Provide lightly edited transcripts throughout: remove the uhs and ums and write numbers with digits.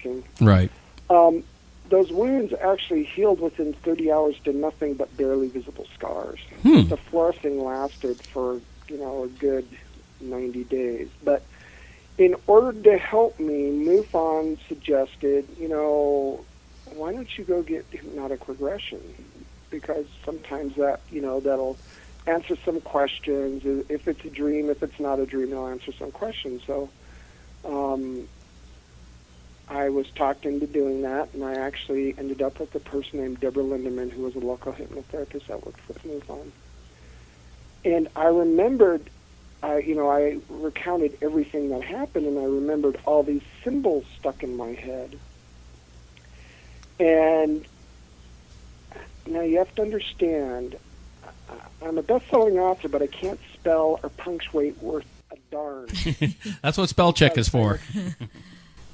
working. Right. Those wounds actually healed within 30 hours to nothing but barely visible scars. The fluorescing lasted for, a good 90 days. But in order to help me, MUFON suggested, why don't you go get hypnotic regression? Because sometimes that, that'll answer some questions. If it's a dream, if it's not a dream, it'll answer some questions. So I was talked into doing that, and I actually ended up with a person named Deborah Lindemann, who was a local hypnotherapist that worked with MUFON. And I remembered, I recounted everything that happened, and I remembered all these symbols stuck in my head. And now you have to understand, I'm a best-selling author, but I can't spell or punctuate worth a darn. That's what spell check is for.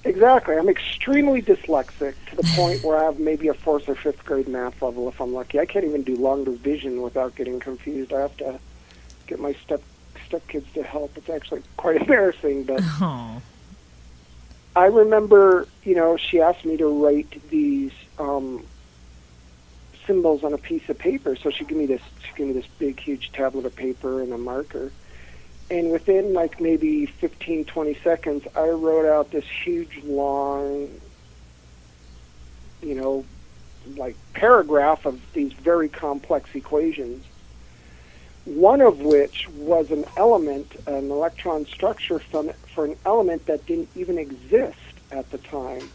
Exactly. I'm extremely dyslexic to the point where I have maybe a 4th or 5th grade math level if I'm lucky. I can't even do long division without getting confused. I have to get my stepkids to help. It's actually quite embarrassing, but I remember, she asked me to write these symbols on a piece of paper. So she gave me this big, huge tablet of paper and a marker. And within maybe 15, 20 seconds, I wrote out this huge, long, paragraph of these very complex equations. One of which was an element, an electron structure for an element that didn't even exist at the time.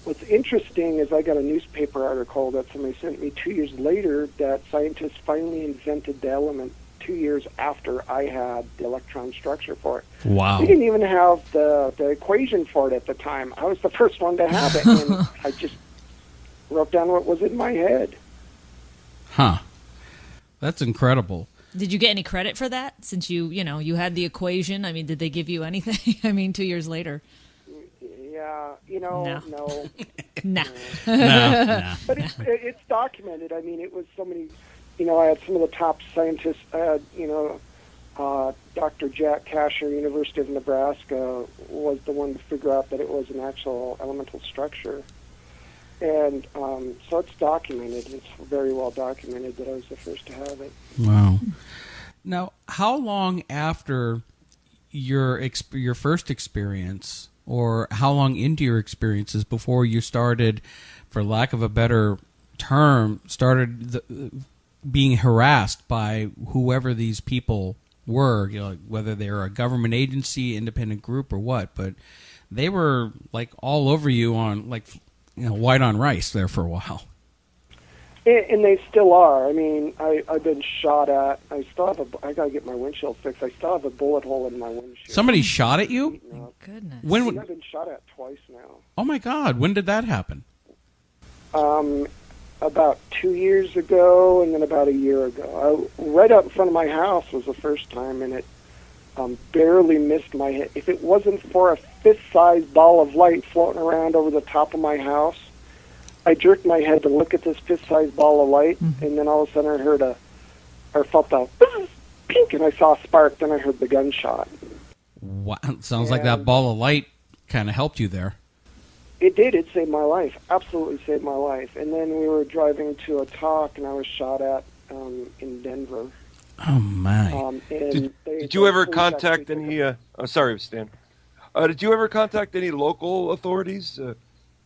What's interesting is I got a newspaper article that somebody sent me 2 years later that scientists finally invented the element 2 years after I had the electron structure for it. Wow. We didn't even have the equation for it at the time. I was the first one to have it, and I just wrote down what was in my head. Huh. That's incredible. Did you get any credit for that since you had the equation? I mean, did they give you anything? 2 years later. Yeah, No. no. Nah. No. But it's documented. I mean, it was so many, I had some of the top scientists. I had, Dr. Jack Kasher, University of Nebraska, was the one to figure out that it was an actual elemental structure. And so it's documented. It's very well documented that I was the first to have it. Wow. Now, how long after your first experience, or how long into your experiences before you started, for lack of a better term, being harassed by whoever these people were, whether they were a government agency, independent group, or what, but they were all over you on white on rice there for a while. And they still are. I mean, I've been shot at. I got to get my windshield fixed. I still have a bullet hole in my windshield. Somebody shot at you? Oh, goodness. I've been shot at twice now. Oh, my God. When did that happen? About 2 years ago, and then about a year ago. Right out in front of my house was the first time, and it barely missed my head. If it wasn't for a fist-sized ball of light floating around over the top of my house, I jerked my head to look at this fist-sized ball of light, and then all of a sudden I felt a pink, and I saw a spark. Then I heard the gunshot. Wow, sounds like that ball of light kind of helped you there. It did. It saved my life. Absolutely saved my life. And then we were driving to a talk, and I was shot at in Denver. Oh, my. Did you ever contact any... sorry, Stan. Did you ever contact any local authorities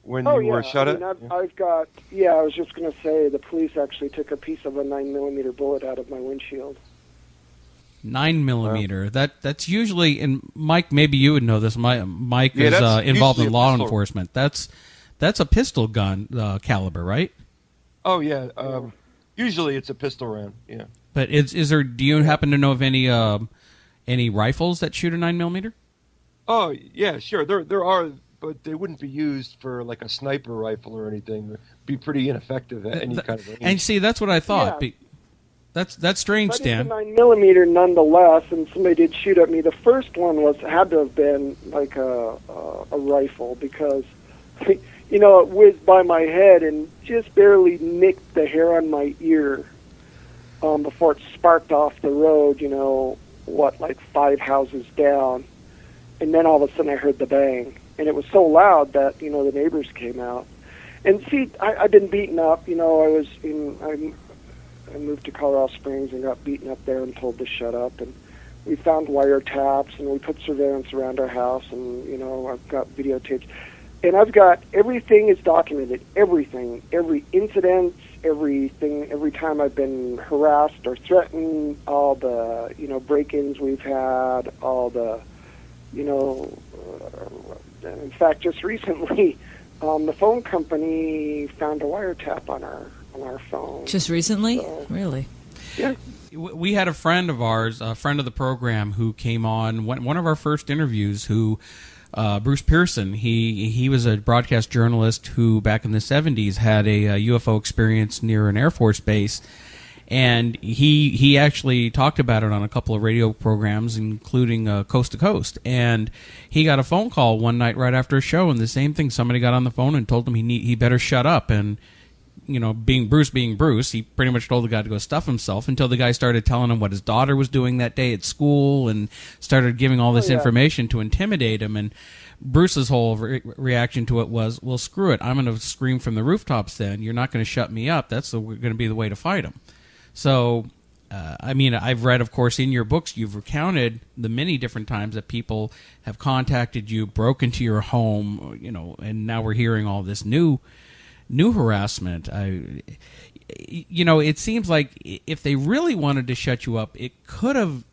when you were shot at? I've got... Yeah, I was just going to say the police actually took a piece of a 9mm bullet out of my windshield. 9mm. Wow. That's usually... And Mike, maybe you would know this. Mike is involved in law enforcement. That's a pistol gun caliber, right? Oh, yeah. Usually it's a pistol round, yeah. But is there? Do you happen to know of any rifles that shoot a 9mm? Oh yeah, sure. There are, but they wouldn't be used for like a sniper rifle or anything. It'd be pretty ineffective at any kind of range. And see, that's what I thought. Yeah. That's strange, Stan. But it's a 9mm nonetheless, and somebody did shoot at me. The first one had to have been like a rifle because it whizzed by my head and just barely nicked the hair on my ear. Before it sparked off the road, 5 houses down. And then all of a sudden I heard the bang. and it was so loud that, you know, the neighbors came out. And see, I've been beaten up. You know, I moved to Colorado Springs and got beaten up there and told to shut up. And we found wiretaps, and we put surveillance around our house, and, you know, I've got videotapes. And I've got, everything is documented, everything, every incident, everything, every time I've been harassed or threatened, all the, you know, break-ins we've had, all the, you know, in fact, just recently, the phone company found a wiretap on our phone. Just recently? So, really? Yeah. We had a friend of ours, a friend of the program, who came on one of our first interviews, who Bruce Pearson. He was a broadcast journalist who back in the 70s had a UFO experience near an Air Force base, and he actually talked about it on a couple of radio programs, including Coast to Coast. And he got a phone call one night right after a show, and the same thing. Somebody got on the phone and told him he better shut up. And, you know, being Bruce, he pretty much told the guy to go stuff himself, until the guy started telling him what his daughter was doing that day at school and started giving all this information to intimidate him. And Bruce's whole reaction to it was, well, screw it. I'm going to scream from the rooftops then. You're not going to shut me up. That's going to be the way to fight him. So, I mean, I've read, of course, in your books, you've recounted the many different times that people have contacted you, broke into your home, you know, and now we're hearing all this new harassment. You know, it seems like if they really wanted to shut you up, it could have.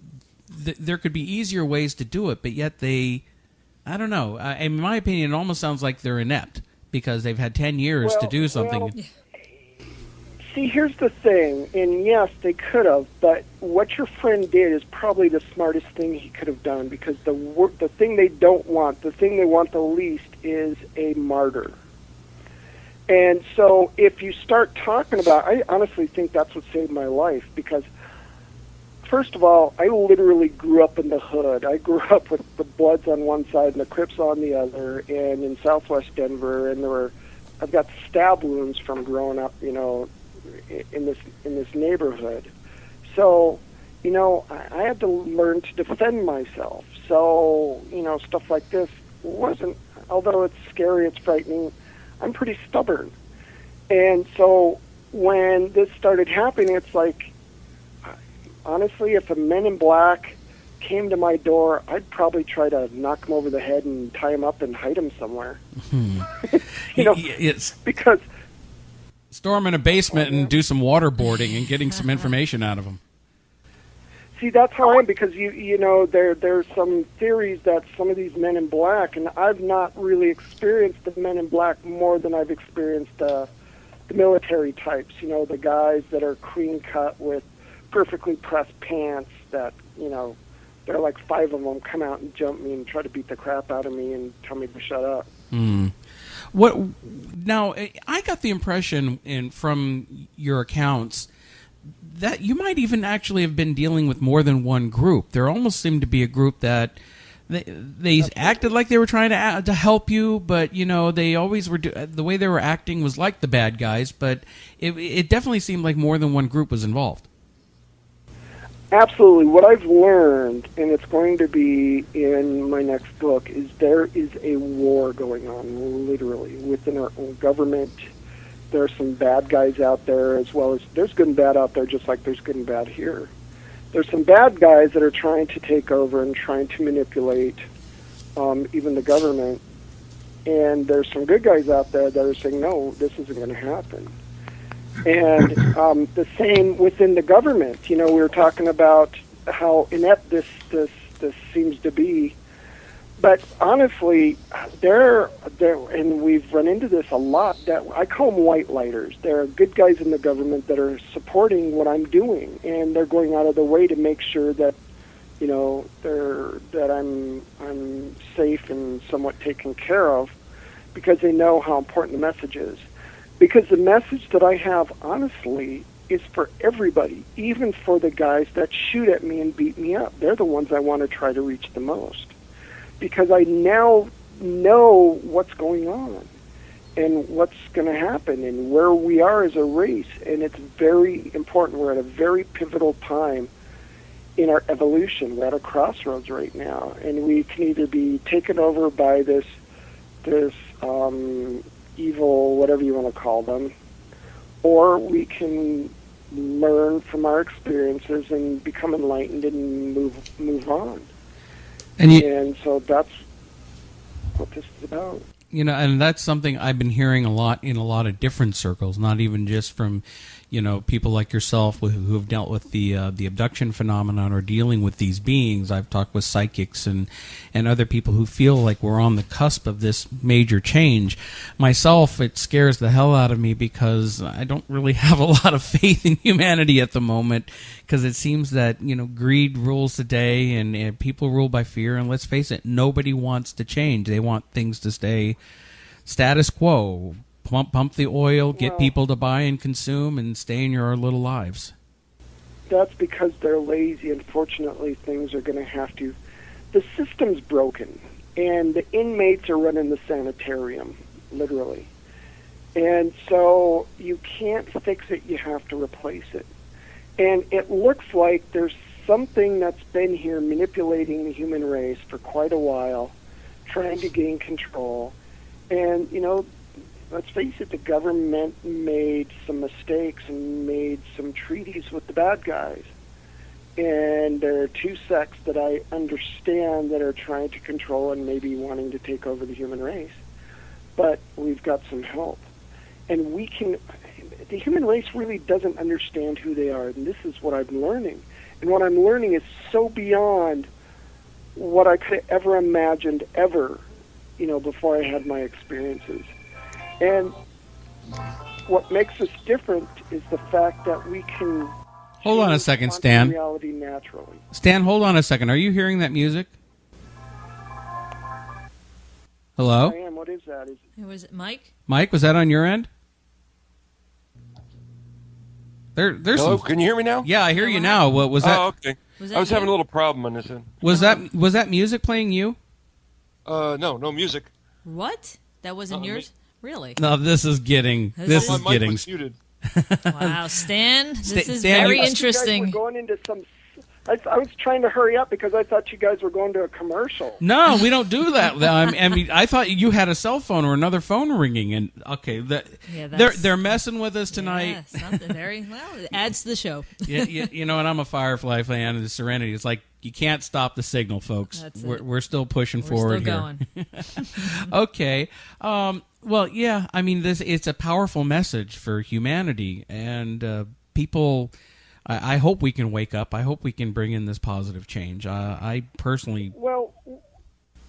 There could be easier ways to do it, but yet I don't know. In my opinion, it almost sounds like they're inept because they've had 10 years to do something. Well, see, here's the thing, and yes, they could have, but what your friend did is probably the smartest thing he could have done, because the thing they don't want, the thing they want the least, is a martyr. And so if you start talking about, I honestly think that's what saved my life, because first of all, I literally grew up in the hood. I grew up with the Bloods on one side and the Crips on the other, and in Southwest Denver, and I've got stab wounds from growing up, you know, in this neighborhood. So, you know, I had to learn to defend myself. So, you know, stuff like this wasn't, although it's scary, it's frightening, I'm pretty stubborn. And so when this started happening, it's like, honestly, if a Men in Black came to my door, I'd probably try to knock him over the head and tie him up and hide him somewhere. You know, because storm in a basement and do some waterboarding and getting some information out of them. See, that's how I am, because you know, there's some theories that some of these Men in Black, and I've not really experienced the Men in Black more than I've experienced the military types. You know, the guys that are clean cut with perfectly pressed pants that, you know, there are like 5 of them come out and jump me and try to beat the crap out of me and tell me to shut up. What now? I got the impression from your accounts that you might even actually have been dealing with more than one group. There almost seemed to be a group that they acted like they were trying to help you, but you know, they always were. The way they were acting was like the bad guys, but it definitely seemed like more than one group was involved. Absolutely. What I've learned, and it's going to be in my next book, is there is a war going on, literally, within our own government. There are some bad guys out there, as well as there's good and bad out there, just like there's good and bad here. There's some bad guys that are trying to take over and trying to manipulate even the government. And there's some good guys out there that are saying, no, this isn't going to happen. And the same within the government. You know, we were talking about how inept this seems to be. But honestly, and we've run into this a lot, that I call them white lighters. There are good guys in the government that are supporting what I'm doing, and they're going out of their way to make sure that, you know, that I'm safe and somewhat taken care of, because they know how important the message is. Because the message that I have, honestly, is for everybody, even for the guys that shoot at me and beat me up. They're the ones I want to try to reach the most. Because I now know what's going on and what's going to happen and where we are as a race. And it's very important. We're at a very pivotal time in our evolution. We're at a crossroads right now. And we can either be taken over by this this evil, whatever you want to call them, or we can learn from our experiences and become enlightened and move on. And so that's what this is about. You know, and that's something I've been hearing a lot in a lot of different circles, not even just from, you know, people like yourself who have dealt with the abduction phenomenon or dealing with these beings. I've talked with psychics and other people who feel like we're on the cusp of this major change. Myself, it scares the hell out of me because I don't really have a lot of faith in humanity at the moment, because it seems that, you know, greed rules the day and people rule by fear. And let's face it, nobody wants to change. They want things to stay status quo. Pump the oil, get people to buy and consume, and stay in your little lives. That's because they're lazy. Unfortunately, things are going to have to... The system's broken, and the inmates are running the sanitarium, literally. And so you can't fix it, you have to replace it. And it looks like there's something that's been here manipulating the human race for quite a while, trying to gain control. And, you know, let's face it, the government made some mistakes and made some treaties with the bad guys. And there are two sects that I understand that are trying to control and maybe wanting to take over the human race. But we've got some help. And we can... The human race really doesn't understand who they are, and this is what I'm learning. And what I'm learning is so beyond what I could have ever imagined ever, you know, before I had my experiences. And what makes us different is the fact that we can... Hold on a second, Stan. ...reality naturally. Stan, hold on a second. Are you hearing that music? Hello? I am. What is that? Was it Mike? Mike, was that on your end? There's Hello, some... can you hear me now? Yeah, I hear you now. What was that? Oh, okay. I was having a little problem on this end. Was that music playing you? No music. What? That wasn't yours? Really? No, this is getting... My mic was muted. Wow, Stan, this is Stan, very you- interesting. You guys were going into some... I was trying to hurry up because I thought you guys were going to a commercial. No, we don't do that. I mean, I thought you had a cell phone or another phone ringing, and okay, they're messing with us tonight. Yeah, something very well. It adds to the show. You know, and I'm a Firefly fan of the Serenity. It's like you can't stop the signal, folks. That's it. We're still pushing forward still here. Okay. Well, yeah. I mean, it's a powerful message for humanity, and people. I hope we can wake up. I hope we can bring in this positive change. I personally... Well,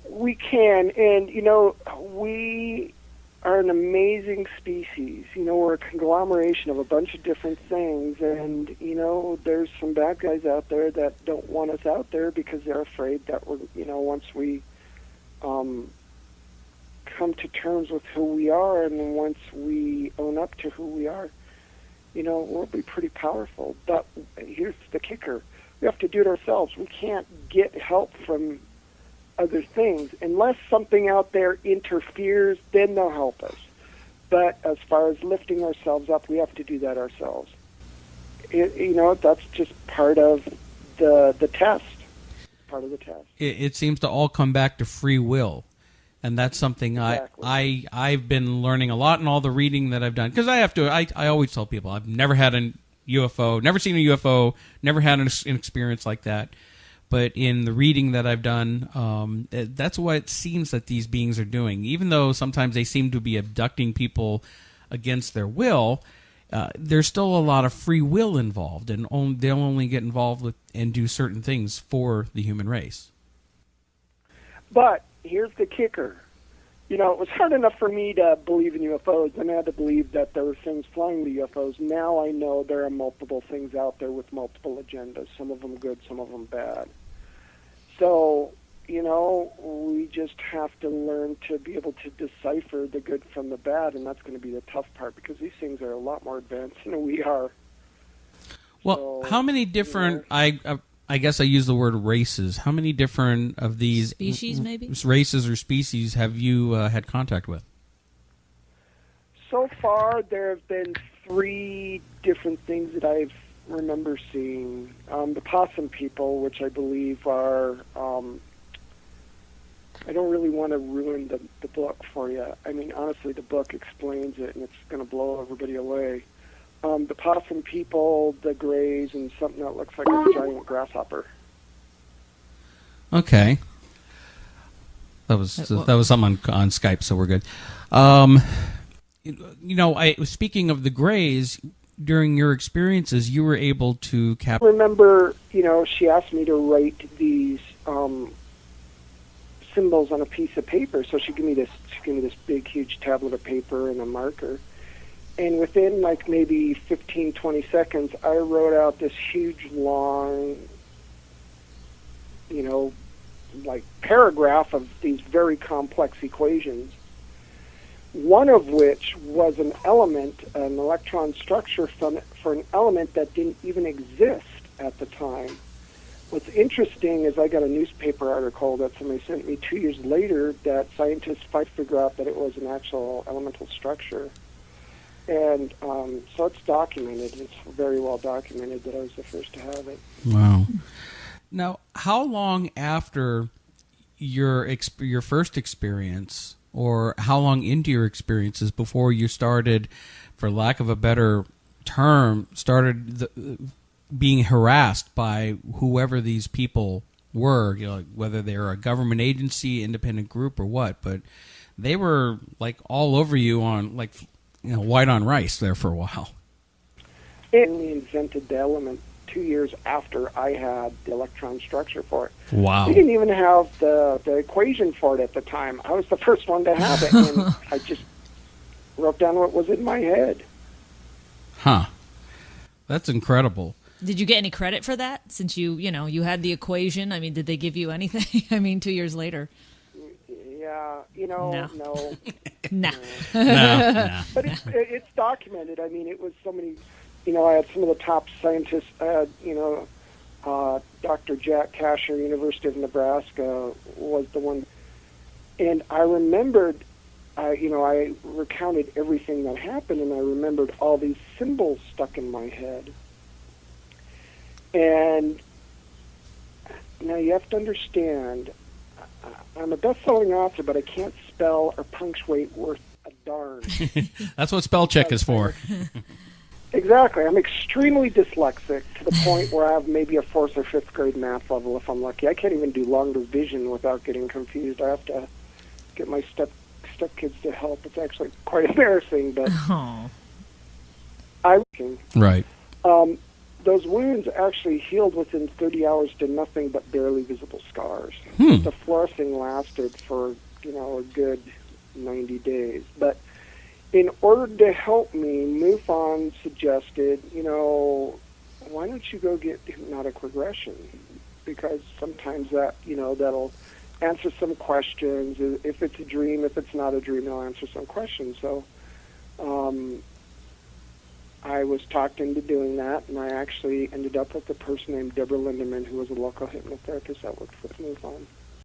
we can, and, you know, we are an amazing species. You know, we're a conglomeration of a bunch of different things, and, you know, there's some bad guys out there that don't want us out there because they're afraid that we're, you know, once we come to terms with who we are and once we own up to who we are, you know, we'll be pretty powerful. But here's the kicker. We have to do it ourselves. We can't get help from other things. Unless something out there interferes, then they'll help us. But as far as lifting ourselves up, we have to do that ourselves. You know, that's just part of the test. Part of the test. It seems to all come back to free will. And that's something Exactly. I've been learning a lot in all the reading that I've done. Because I always tell people, I've never had a UFO, never seen a UFO, never had an experience like that. But in the reading that I've done, that's what it seems that these beings are doing. Even though sometimes they seem to be abducting people against their will, there's still a lot of free will involved. And they'll only get involved with and do certain things for the human race. But here's the kicker. You know, it was hard enough for me to believe in UFOs, and I had to believe that there were things flying the UFOs. Now I know there are multiple things out there with multiple agendas, some of them good, some of them bad. So, you know, we just have to learn to be able to decipher the good from the bad, and that's going to be the tough part because these things are a lot more advanced than we are. Well, So, how many different... you know, I guess I use the word races. How many different of these Species, maybe? races or species have you had contact with? so far, there have been 3 different things that I remember seeing. The possum people, which I believe are I don't really want to ruin the book for you. I mean, honestly, the book explains it, and it's going to blow everybody away. The possum people, the grays, and something that looks like a giant grasshopper. Okay. That was something on Skype, so we're good. Speaking of the grays, during your experiences, you were able to capture. I remember, she asked me to write these symbols on a piece of paper. So she gave me this big, huge tablet of paper and a marker. And within like maybe 15, 20 seconds, I wrote out this huge, long, like paragraph of these very complex equations. One of which was an electron structure for an element that didn't even exist at the time. What's interesting is I got a newspaper article that somebody sent me 2 years later that scientists finally figure out that it was an actual elemental structure. And so it's documented. It's very well documented that I was the first to have it. Wow. Now, how long after your first experience, or how long into your experiences before you started, for lack of a better term, being harassed by whoever these people were, whether they were a government agency, independent group, or what, but they were like all over you on white on rice there for a while. And we invented the element 2 years after I had the electron structure for it. Wow. We didn't even have the equation for it at the time. I was the first one to have it, and I just wrote down what was in my head. Huh. That's incredible. Did you get any credit for that, since you had the equation? I mean, did they give you anything? I mean, 2 years later. Yeah, No. no. Nah. No. But it's documented. I mean, it was so many, I had some of the top scientists. I had, Dr. Jack Kasher, University of Nebraska, was the one. And I remembered, I recounted everything that happened, and I remembered all these symbols stuck in my head. And now you have to understand, I'm a best-selling author, but I can't spell or punctuate worth a darn. That's what spell check is for. Exactly. I'm extremely dyslexic to the point where I have maybe a 4th or 5th grade math level if I'm lucky. I can't even do long division without getting confused. I have to get my stepkids to help. It's actually quite embarrassing, but Right. Those wounds actually healed within 30 hours to nothing but barely visible scars. The fluorescing lasted for, a good 90 days. But in order to help me, MUFON suggested, why don't you go get hypnotic regression? Because sometimes that, that'll answer some questions. If it's a dream, if it's not a dream, it'll answer some questions. So I was talked into doing that, and I actually ended up with a person named Deborah Lindemann, who was a local hypnotherapist that worked with MUFON.